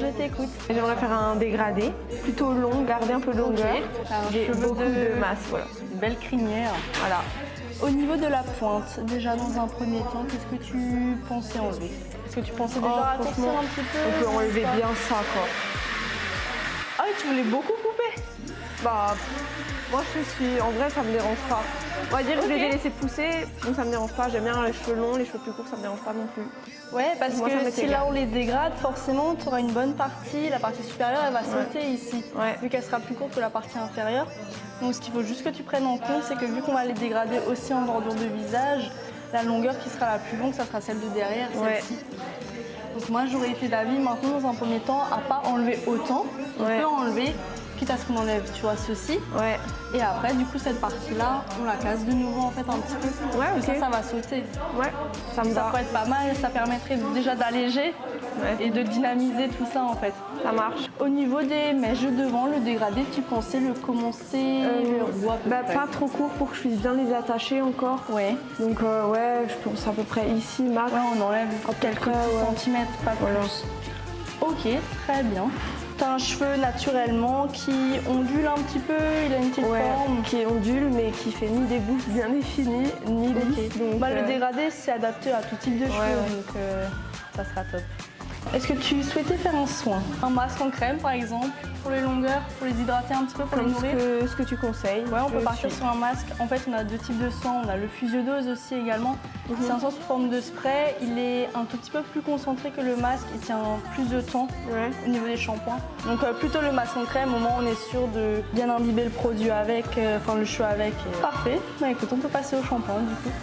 Je t'écoute. J'aimerais faire un dégradé, plutôt long, garder un peu de longueur. J'ai beaucoup de masse, voilà. Une belle crinière. Voilà. Au niveau de la pointe, déjà dans un premier temps, qu'est-ce que tu pensais enlever? Est-ce que tu pensais déjà raccourcir franchement, un petit peu? on peut enlever bien ça, quoi. Ah oui, tu voulais beaucoup couper? Bah, moi en vrai, ça me dérange pas. On va dire que je les ai laissés pousser, donc ça me dérange pas. J'aime bien les cheveux longs, les cheveux plus courts, ça me dérange pas non plus. Ouais, parce Moi, ça que m'est si égal. là on les dégrade, forcément, tu auras une bonne partie. La partie supérieure, elle va sauter ici, Ouais. vu qu'elle sera plus courte que la partie inférieure. Donc ce qu'il faut juste que tu prennes en compte, c'est que vu qu'on va les dégrader aussi en bordure de visage, la longueur qui sera la plus longue, ça sera celle de derrière, celle-ci. Donc moi, j'aurais été d'avis maintenant, dans un premier temps, à pas enlever autant. On peut enlever, quitte à ce qu'on enlève, tu vois, ceci. Ouais. Et après, du coup, cette partie-là, on la casse de nouveau, en fait, un petit peu. Ouais, Et ok. ça va sauter. Ouais, ça me Ça va. peut être pas mal, ça permettrait déjà d'alléger et de dynamiser tout ça, en fait. Ça marche. Au niveau des mèches de devant, le dégradé, tu pensais le commencer vers où à peu près? Pas trop court pour que je puisse bien les attacher encore. Ouais. Donc ouais, je pense à peu près ici, max. Ouais, on enlève quelques près, petits ouais. centimètres, pas plus. Ok, très bien. T'as un cheveu naturellement qui ondule un petit peu, il a une petite forme. Qui ondule, mais qui fait ni des boucles bien définies, ni lisses. Donc, Bah, le dégradé, c'est adapté à tout type de cheveux, donc ça sera top. Est-ce que tu souhaitais faire un soin? Un masque en crème, par exemple, pour les longueurs, pour les hydrater un petit peu, pour les comme nourrir? ce que tu conseilles. Ouais, on peut Je partir suis. sur un masque. En fait, on a deux types de sang. On a le physiodose aussi également. C'est un sang sous forme de spray. Il est un tout petit peu plus concentré que le masque. Il tient plus de temps au niveau des shampoings. Donc plutôt le masque en crème, au moins on est sûr de bien imbiber le produit avec, enfin le cheveu avec. Parfait. Bah écoute, on peut passer au shampoing du coup.